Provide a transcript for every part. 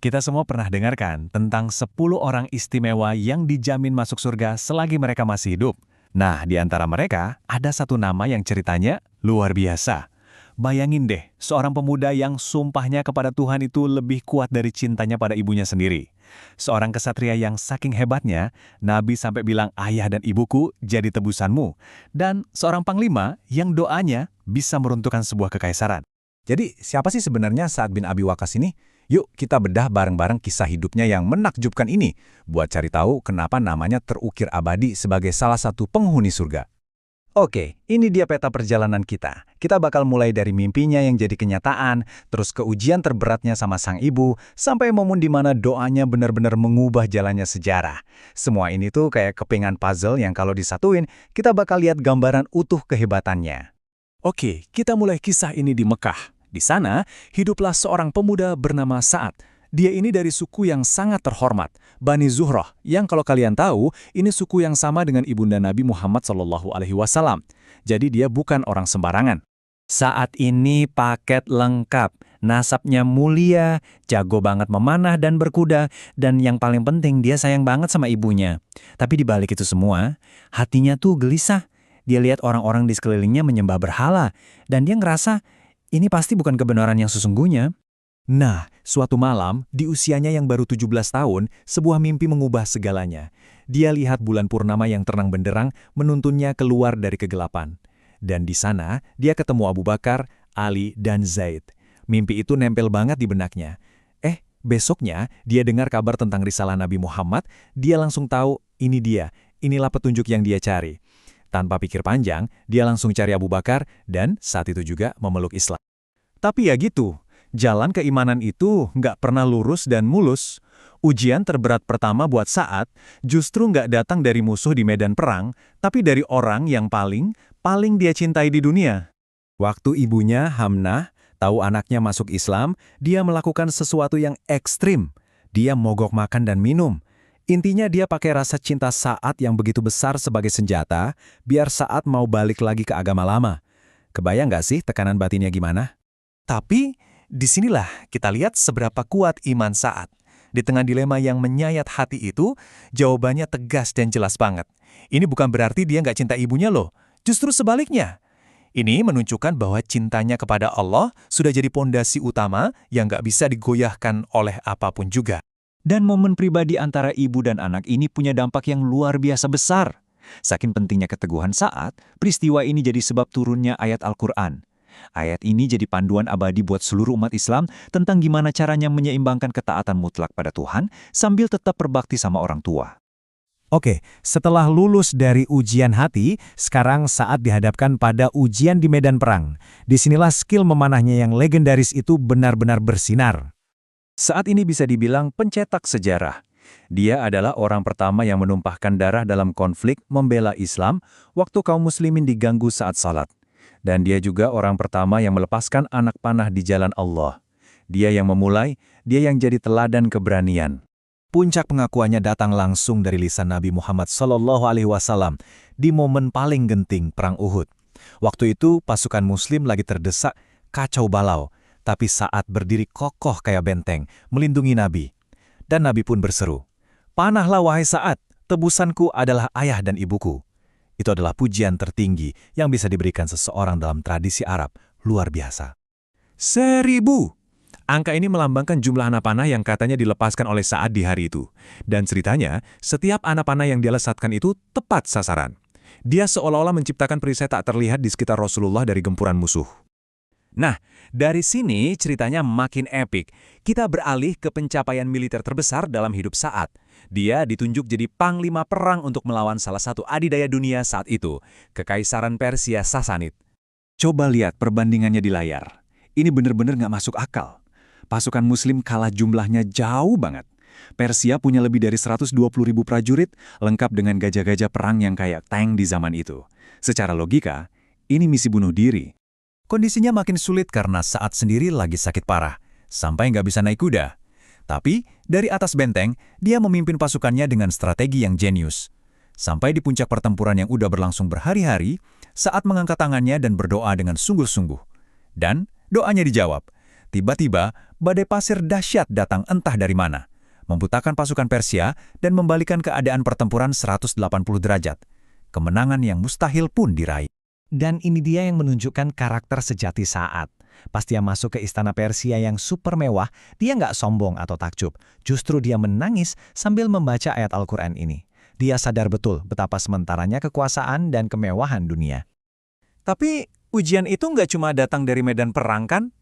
Kita semua pernah dengarkan tentang 10 orang istimewa yang dijamin masuk surga selagi mereka masih hidup. Nah, di antara mereka ada satu nama yang ceritanya luar biasa. Bayangin deh, seorang pemuda yang sumpahnya kepada Tuhan itu lebih kuat dari cintanya pada ibunya sendiri. Seorang kesatria yang saking hebatnya, Nabi sampai bilang ayah dan ibuku jadi tebusanmu. Dan seorang panglima yang doanya bisa meruntuhkan sebuah kekaisaran. Jadi, siapa sih sebenarnya Sa'ad bin Abi Waqqas ini? Yuk, kita bedah bareng-bareng kisah hidupnya yang menakjubkan ini, buat cari tahu kenapa namanya terukir abadi sebagai salah satu penghuni surga. Oke, ini dia peta perjalanan kita. Kita bakal mulai dari mimpinya yang jadi kenyataan, terus ke ujian terberatnya sama sang ibu, sampai momen di mana doanya benar-benar mengubah jalannya sejarah. Semua ini tuh kayak kepingan puzzle yang kalau disatuin, kita bakal lihat gambaran utuh kehebatannya. Oke, kita mulai kisah ini di Mekah. Di sana, hiduplah seorang pemuda bernama Sa'ad. Dia ini dari suku yang sangat terhormat, Bani Zuhrah, yang kalau kalian tahu, ini suku yang sama dengan ibunda Nabi Muhammad SAW. Jadi dia bukan orang sembarangan. Sa'ad ini paket lengkap, nasabnya mulia, jago banget memanah dan berkuda, dan yang paling penting dia sayang banget sama ibunya. Tapi di balik itu semua, hatinya tuh gelisah. Dia lihat orang-orang di sekelilingnya menyembah berhala, dan dia ngerasa ini pasti bukan kebenaran yang sesungguhnya. Nah, suatu malam, di usianya yang baru 17 tahun, sebuah mimpi mengubah segalanya. Dia lihat bulan purnama yang terang benderang menuntunnya keluar dari kegelapan. Dan di sana, dia ketemu Abu Bakar, Ali, dan Zaid. Mimpi itu nempel banget di benaknya. Besoknya, dia dengar kabar tentang risalah Nabi Muhammad, dia langsung tahu, inilah petunjuk yang dia cari. Tanpa pikir panjang, dia langsung cari Abu Bakar dan saat itu juga memeluk Islam. Tapi ya gitu, jalan keimanan itu nggak pernah lurus dan mulus. Ujian terberat pertama buat Sa'ad justru nggak datang dari musuh di medan perang, tapi dari orang yang paling dia cintai di dunia. Waktu ibunya, Hamnah, tahu anaknya masuk Islam, dia melakukan sesuatu yang ekstrim. Dia mogok makan dan minum. Intinya dia pakai rasa cinta Sa'ad yang begitu besar sebagai senjata, biar Sa'ad mau balik lagi ke agama lama. Kebayang nggak sih tekanan batinnya gimana? Tapi, disinilah kita lihat seberapa kuat iman Sa'ad. Di tengah dilema yang menyayat hati itu, jawabannya tegas dan jelas banget. Ini bukan berarti dia nggak cinta ibunya loh, justru sebaliknya. Ini menunjukkan bahwa cintanya kepada Allah sudah jadi pondasi utama yang nggak bisa digoyahkan oleh apapun juga. Dan momen pribadi antara ibu dan anak ini punya dampak yang luar biasa besar. Saking pentingnya keteguhan Sa'ad, peristiwa ini jadi sebab turunnya ayat Al-Quran. Ayat ini jadi panduan abadi buat seluruh umat Islam tentang gimana caranya menyeimbangkan ketaatan mutlak pada Tuhan sambil tetap berbakti sama orang tua. Oke, setelah lulus dari ujian hati, sekarang Sa'ad dihadapkan pada ujian di medan perang. Disinilah skill memanahnya yang legendaris itu benar-benar bersinar. Saat ini bisa dibilang pencetak sejarah. Dia adalah orang pertama yang menumpahkan darah dalam konflik membela Islam waktu kaum muslimin diganggu saat salat. Dan dia juga orang pertama yang melepaskan anak panah di jalan Allah. Dia yang memulai, dia yang jadi teladan keberanian. Puncak pengakuannya datang langsung dari lisan Nabi Muhammad SAW di momen paling genting Perang Uhud. Waktu itu pasukan muslim lagi terdesak, kacau balau. Tapi Sa'ad berdiri kokoh kayak benteng, melindungi Nabi. Dan Nabi pun berseru, "Panahlah wahai Sa'ad, tebusanku adalah ayah dan ibuku." Itu adalah pujian tertinggi yang bisa diberikan seseorang dalam tradisi Arab, luar biasa. 1000! Angka ini melambangkan jumlah anak panah yang katanya dilepaskan oleh Sa'ad di hari itu. Dan ceritanya, setiap anak panah yang dia lesatkan itu tepat sasaran. Dia seolah-olah menciptakan perisai tak terlihat di sekitar Rasulullah dari gempuran musuh. Nah, dari sini ceritanya makin epik. Kita beralih ke pencapaian militer terbesar dalam hidup Sa'ad. Dia ditunjuk jadi panglima perang untuk melawan salah satu adidaya dunia saat itu, Kekaisaran Persia Sasanid. Coba lihat perbandingannya di layar. Ini benar-benar nggak masuk akal. Pasukan muslim kalah jumlahnya jauh banget. Persia punya lebih dari 120.000 prajurit, lengkap dengan gajah-gajah perang yang kayak tank di zaman itu. Secara logika, ini misi bunuh diri. Kondisinya makin sulit karena Sa'ad sendiri lagi sakit parah, sampai nggak bisa naik kuda. Tapi, dari atas benteng, dia memimpin pasukannya dengan strategi yang jenius. Sampai di puncak pertempuran yang udah berlangsung berhari-hari, Sa'ad mengangkat tangannya dan berdoa dengan sungguh-sungguh. Dan doanya dijawab. Tiba-tiba, badai pasir dahsyat datang entah dari mana, membutakan pasukan Persia dan membalikan keadaan pertempuran 180 derajat. Kemenangan yang mustahil pun diraih. Dan ini dia yang menunjukkan karakter sejati Sa'ad. Pas dia masuk ke istana Persia yang super mewah, dia nggak sombong atau takjub. Justru dia menangis sambil membaca ayat Al-Quran ini. Dia sadar betul betapa sementaranya kekuasaan dan kemewahan dunia. Tapi ujian itu nggak cuma datang dari medan perang kan?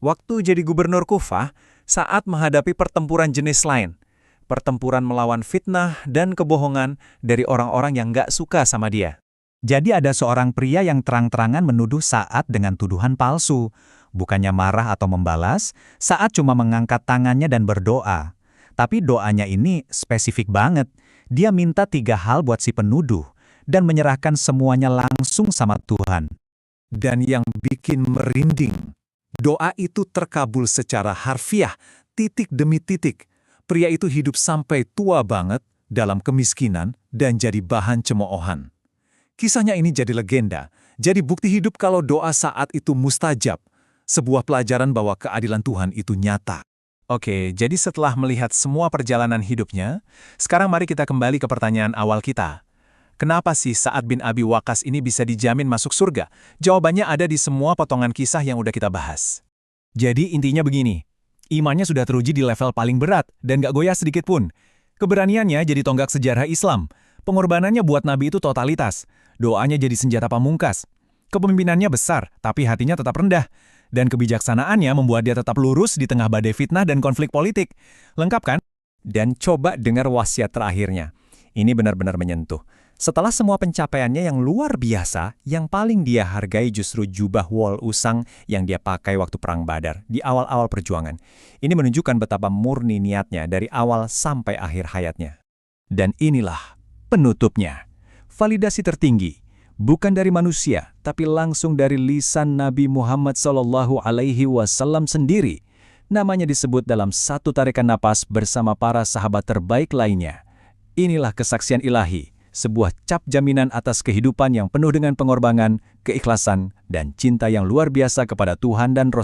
Waktu jadi gubernur Kufah, Sa'ad menghadapi pertempuran jenis lain. Pertempuran melawan fitnah dan kebohongan dari orang-orang yang nggak suka sama dia. Jadi ada seorang pria yang terang-terangan menuduh Sa'ad dengan tuduhan palsu. Bukannya marah atau membalas, Sa'ad cuma mengangkat tangannya dan berdoa. Tapi doanya ini spesifik banget. Dia minta 3 hal buat si penuduh dan menyerahkan semuanya langsung sama Tuhan. Dan yang bikin merinding, doa itu terkabul secara harfiah, titik demi titik. Pria itu hidup sampai tua banget dalam kemiskinan dan jadi bahan cemoohan. Kisahnya ini jadi legenda, jadi bukti hidup kalau doa Sa'ad itu mustajab. Sebuah pelajaran bahwa keadilan Tuhan itu nyata. Oke, jadi setelah melihat semua perjalanan hidupnya, sekarang mari kita kembali ke pertanyaan awal kita. Kenapa sih Sa'ad bin Abi Waqqas ini bisa dijamin masuk surga? Jawabannya ada di semua potongan kisah yang udah kita bahas. Jadi intinya begini, imannya sudah teruji di level paling berat dan gak goyah sedikit pun. Keberaniannya jadi tonggak sejarah Islam. Pengorbanannya buat Nabi itu totalitas. Doanya jadi senjata pamungkas. Kepemimpinannya besar, tapi hatinya tetap rendah. Dan kebijaksanaannya membuat dia tetap lurus di tengah badai fitnah dan konflik politik. Lengkap kan? Dan coba dengar wasiat terakhirnya. Ini benar-benar menyentuh. Setelah semua pencapaiannya yang luar biasa, yang paling dia hargai justru jubah wol usang yang dia pakai waktu Perang Badar, di awal-awal perjuangan. Ini menunjukkan betapa murni niatnya dari awal sampai akhir hayatnya. Dan inilah penutupnya. Validasi tertinggi, bukan dari manusia, tapi langsung dari lisan Nabi Muhammad SAW sendiri. Namanya disebut dalam satu tarikan napas bersama para sahabat terbaik lainnya. Inilah kesaksian ilahi, sebuah cap jaminan atas kehidupan yang penuh dengan pengorbanan, keikhlasan, dan cinta yang luar biasa kepada Tuhan dan Rasul.